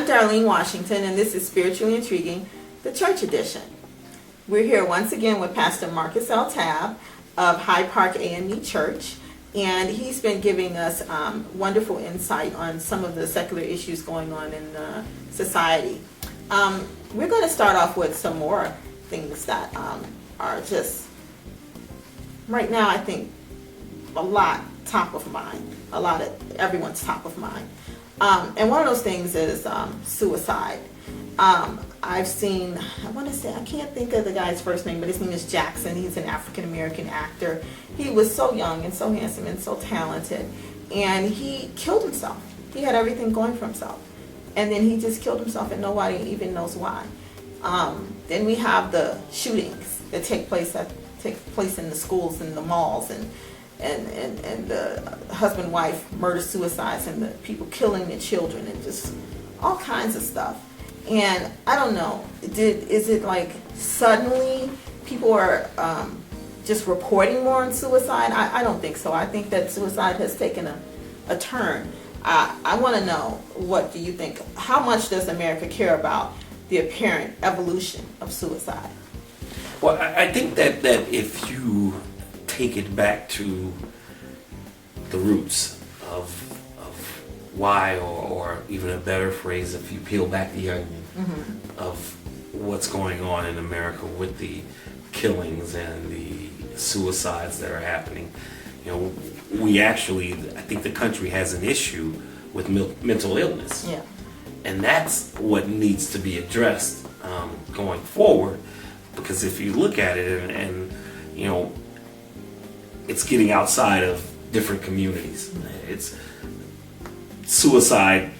Darlene Washington, and this is Spiritually Intriguing, the Church Edition. We're here once again with Pastor Marcus L. Tabb of Hyde Park AME Church, and he's been giving us wonderful insight on some of the secular issues going on in society. We're going to start off with some more things that are just, right now, I think, a lot top of mind. A lot of everyone's top of mind. And one of those things is suicide. I've seen, I can't think of the guy's first name, but his name is Jackson. He's an African-American actor. He was so young and so handsome and so talented. And he killed himself. He had everything going for himself. And then he just killed himself and nobody even knows why. Then we have the shootings that take place in the schools and the malls and the husband-wife murder-suicides and the people killing the children and just all kinds of stuff. And I don't know, is it like suddenly people are just reporting more on suicide? I don't think so. I think that suicide has taken a turn. I want to know, what do you think? How much does America care about the apparent evolution of suicide? Well, I think that if you take it back to the roots of why, or even a better phrase, if you peel back the onion of what's going on in America with the killings and the suicides that are happening, you know, I think the country has an issue with mental illness. Yeah. And that's what needs to be addressed going forward, because if you look at it and you know, it's getting outside of different communities. It's suicide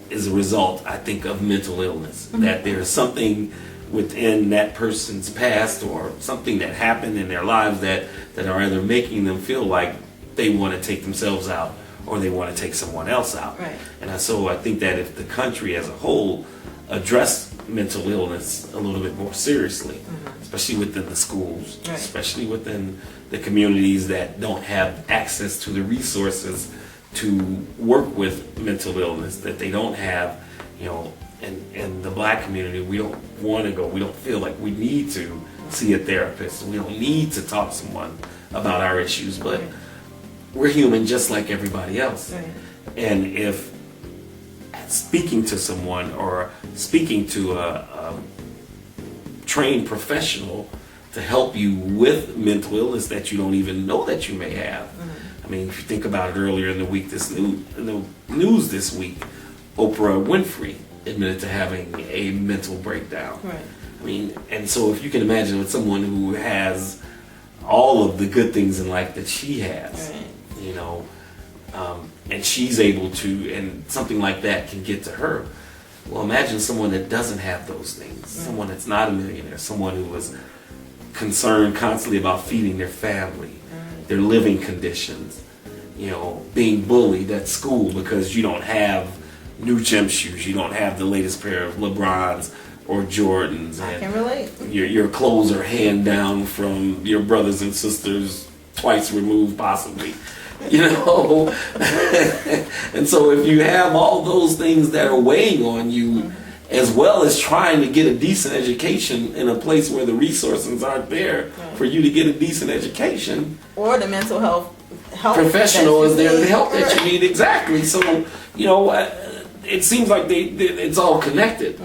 is a result, I think, of mental illness. That there's something within that person's past or something that happened in their lives that are either making them feel like they want to take themselves out or they want to take someone else out. Right. And so I think that if the country as a whole addressed mental illness a little bit more seriously, especially within the schools, right, especially within the communities that don't have access to the resources to work with mental illness, that they don't have, you know, in the black community, we don't want to go, we don't feel like we need to see a therapist, we don't need to talk to someone about our issues, but right, we're human just like everybody else. right. And if speaking to someone or speaking to a trained professional to help you with mental illness that you don't even know that you may have. I mean, if you think about it, earlier in the week, in the news this week, Oprah Winfrey admitted to having a mental breakdown. Right. I mean, and so if you can imagine with someone who has all of the good things in life that she has, Right. you know, and she's able to, and something like that can get to her. Well, imagine someone that doesn't have those things, someone that's not a millionaire, someone who was concerned constantly about feeding their family, their living conditions, you know, being bullied at school because you don't have new gym shoes, you don't have the latest pair of LeBrons or Jordans. I can relate. Your clothes are hand down from your brothers and sisters, twice removed possibly. You know, and so if you have all those things that are weighing on you, as well as trying to get a decent education in a place where the resources aren't there for you to get a decent education, or the mental health professional is there to help that you need, exactly. So, you know, it seems like it's all connected,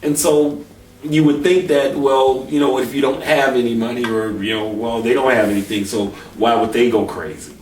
and so you would think that, well, you know, if you don't have any money, or, you know, well, they don't have anything, so why would they go crazy?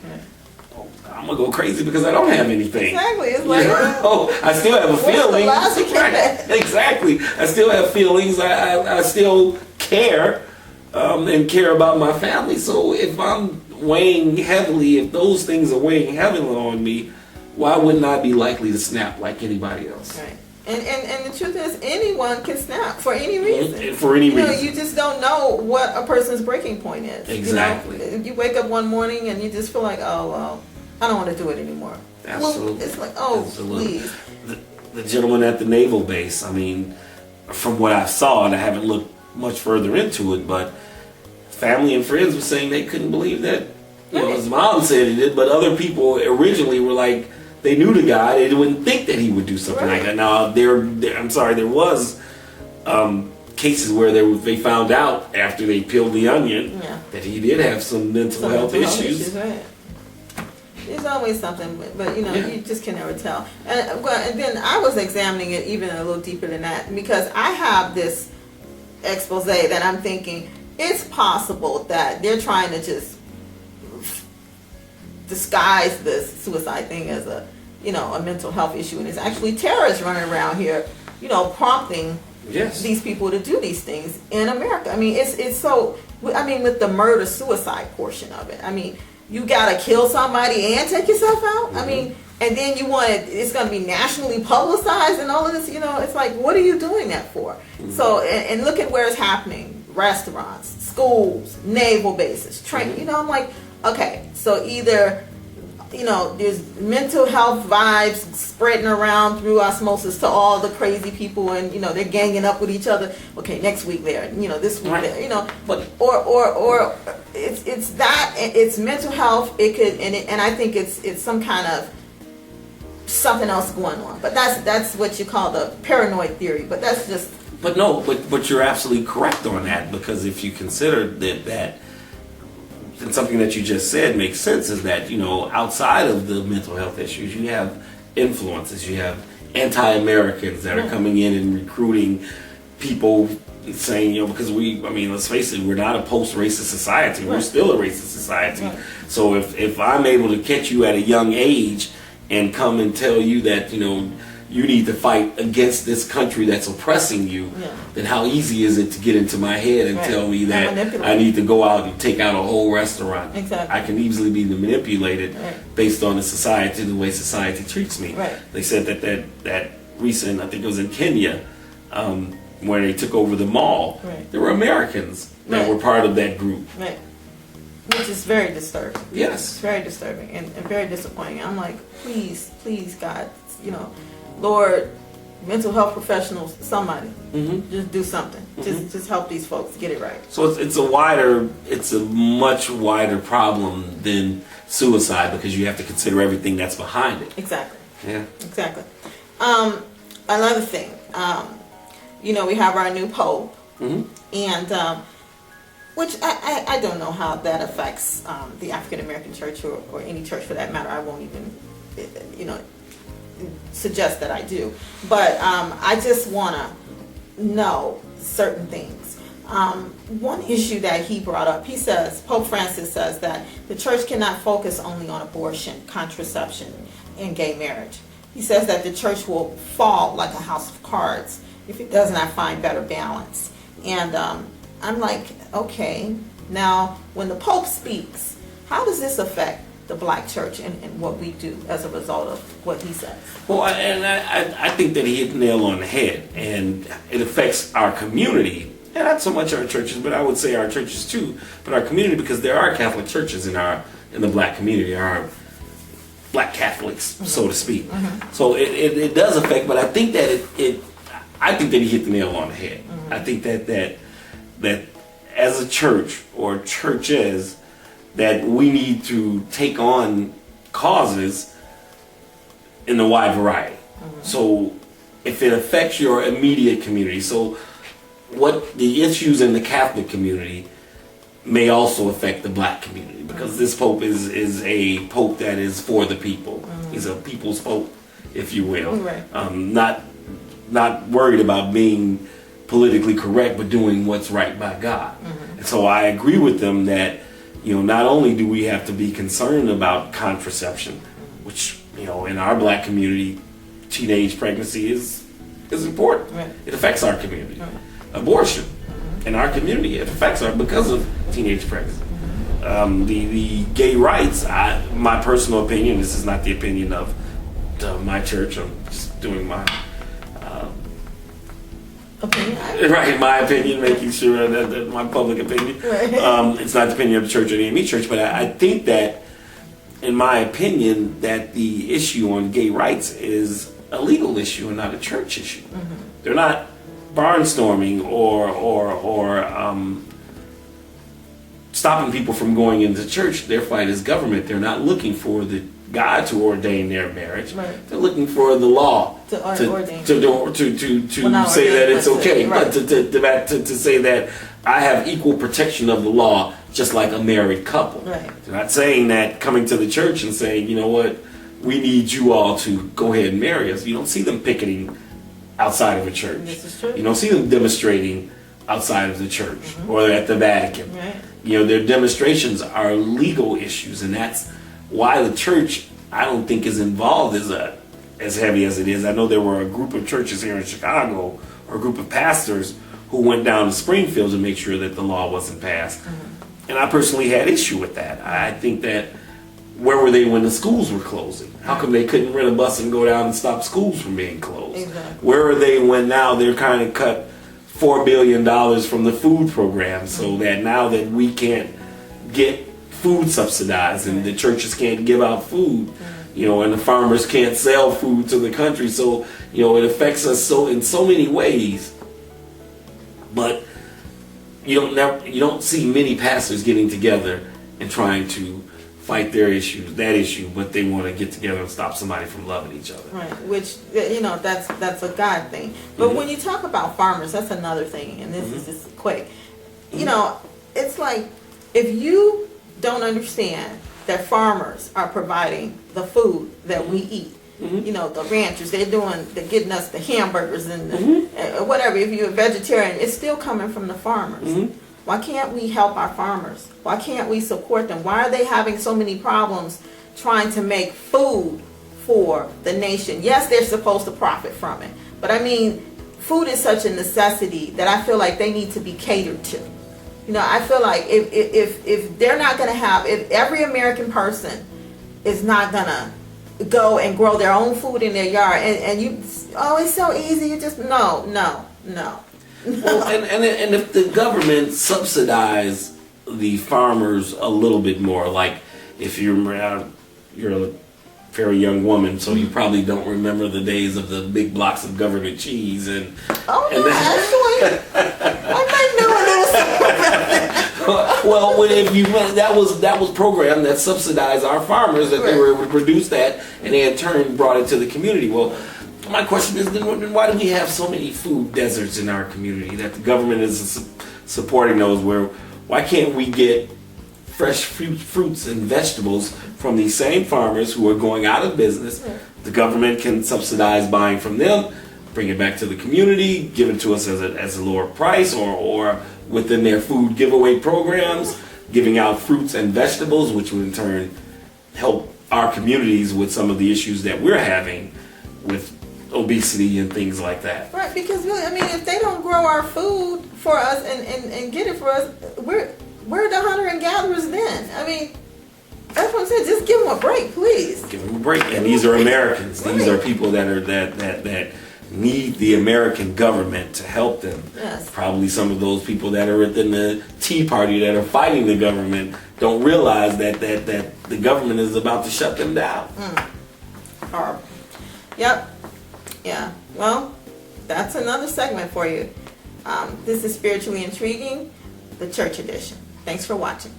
I'm gonna go crazy because I don't have anything. Exactly. It's like, I still have a feeling. Right. Exactly. I still have feelings. I still care, and care about my family. So if I'm weighing heavily, if those things are weighing heavily on me, why wouldn't I be likely to snap like anybody else? Right. And the truth is, anyone can snap for any reason. For any reason. You know, you just don't know what a person's breaking point is. Exactly. You know, you wake up one morning and you just feel like, oh, well, I don't want to do it anymore. Absolutely. Well, it's like, oh, Absolutely. please. The gentleman at the naval base, I mean, from what I saw, and I haven't looked much further into it, but family and friends were saying they couldn't believe that, you know, his mom said he did, but other people originally were like, they knew the guy, they wouldn't think that he would do something like that. Now, there was cases where they found out after they peeled the onion that he did have some mental health issues. Right. There's always something, but you just can never tell. And then I was examining it even a little deeper than that, because I have this expose that I'm thinking it's possible that they're trying to just disguise this suicide thing as a mental health issue, and it's actually terrorists running around here, prompting these people to do these things in America. I mean, it's so. I mean, with the murder suicide portion of it, I mean, you gotta kill somebody and take yourself out. I mean, and then it's gonna be nationally publicized and all of this. It's like, what are you doing that for? So, and look at where it's happening: restaurants, schools, naval bases, train. I'm like, okay, so either there's mental health vibes spreading around through osmosis to all the crazy people, and they're ganging up with each other. Okay, next week there, this week there, but or it's mental health. It could, and I think it's some kind of something else going on. But that's what you call the paranoid theory. But that's just. But no, but you're absolutely correct on that, because if you consider that. And something that you just said makes sense, is that outside of the mental health issues, you have influences, you have anti-Americans that are coming in and recruiting people, saying because let's face it, we're not a post-racist society, we're still a racist society. So if I'm able to catch you at a young age and come and tell you that you need to fight against this country that's oppressing you, then how easy is it to get into my head and tell me that I need to go out and take out a whole restaurant? Exactly. I can easily be manipulated based on the way society treats me. They said that recent, I think it was in Kenya, where they took over the mall, there were Americans that were part of that group. Which is very disturbing. Yes. It's very disturbing and very disappointing. I'm like, please, God, Lord, mental health professionals, somebody, just do something. Just help these folks get it right. So it's a much wider problem than suicide, because you have to consider everything that's behind it. Exactly. Yeah. Exactly. Another thing, we have our new Pope, and which I don't know how that affects the African American church or any church for that matter. I won't even, suggest that I do, but I just want to know certain things. One issue that he brought up, he says, Pope Francis says that the church cannot focus only on abortion, contraception, and gay marriage. He says that the church will fall like a house of cards if it does not find better balance. And I'm like, okay, now when the Pope speaks, how does this affect the black church and what we do as a result of what he says? Well, I think that he hit the nail on the head, and it affects our community, and not so much our churches, but I would say our churches too, but our community, because there are Catholic churches in the black community, our black Catholics, so to speak. So it does affect, but I think that I think that he hit the nail on the head. I think that as a church or churches, that we need to take on causes in a wide variety. So if it affects your immediate community, so what the issues in the Catholic community may also affect the black community, because this Pope is a Pope that is for the people. He's a people's Pope, if you will. Not worried about being politically correct, but doing what's right by God. And so I agree with them that not only do we have to be concerned about contraception, which, in our black community, teenage pregnancy is important. It affects our community. Abortion, in our community, it affects us because of teenage pregnancy. The gay rights, my personal opinion, this is not the opinion of my church, I'm just doing my opinion. Right, my opinion, making sure that my public opinion. It's not the opinion of the church or the AME church, but I think that, in my opinion, that the issue on gay rights is a legal issue and not a church issue. They're not barnstorming or stopping people from going into church. Their fight is government. They're not looking for the God to ordain their marriage. Right. They're looking for the law To ordain. to Well, not say that ordain, it's but okay, right. but to say that I have equal protection of the law, just like a married couple. Right. They're not saying that coming to the church and saying, you know what, we need you all to go ahead and marry us. You don't see them picketing outside of a church. This is true. You don't see them demonstrating outside of the church or at the Vatican. Right. You know, their demonstrations are legal issues, and that's why the church, I don't think, is involved as heavy as it is. I know there were a group of churches here in Chicago, or a group of pastors, who went down to Springfield to make sure that the law wasn't passed. And I personally had issue with that. I think that, where were they when the schools were closing? How come they couldn't rent a bus and go down and stop schools from being closed? Exactly. Where are they when now they're kind of cut $4 billion from the food program, so that now that we can't get food subsidized and the churches can't give out food, you know, and the farmers can't sell food to the country, so, you know, it affects us so in so many ways. But you don't see many pastors getting together and trying to fight that issue, but they want to get together and stop somebody from loving each other. Right, which, you know, that's a God thing. But when you talk about farmers, that's another thing, and this is just quick. You know, it's like, if you don't understand that farmers are providing the food that we eat, you know, the ranchers, they're getting us the hamburgers and the, whatever. If you're a vegetarian, it's still coming from the farmers. Why can't we help our farmers? Why can't we support them? Why are they having so many problems trying to make food for the nation? Yes, they're supposed to profit from it, but I mean, food is such a necessity that I feel like they need to be catered to. You know, I feel like if they're not going to have, if every American person is not going to go and grow their own food in their yard, and you, oh, it's so easy, you just, no. Well, and if the government subsidized the farmers a little bit more, like if you're a very young woman, so you probably don't remember the days of the big blocks of government cheese and. Oh no, actually, I might know a little something. Well, if you that was programmed that subsidized our farmers, that they were able to produce that, and they in turn brought it to the community. Well, my question is, then why do we have so many food deserts in our community that the government is supporting those? Why can't we get fresh fruits and vegetables from these same farmers who are going out of business? The government can subsidize buying from them, bring it back to the community, give it to us as a lower price, or within their food giveaway programs, giving out fruits and vegetables, which would in turn help our communities with some of the issues that we're having with obesity and things like that. Right, because really, I mean, if they don't grow our food for us and get it for us, we're the hunter and gatherers then. I mean, that's what I'm saying. Just give them a break, please. Give them a break. And these are Americans. These are people that need the American government to help them. Yes. Probably some of those people that are within the Tea Party that are fighting the government don't realize that the government is about to shut them down. Horrible. Yep. Yeah. Well, that's another segment for you. This is Spiritually Intriguing, the Church Edition. Thanks for watching.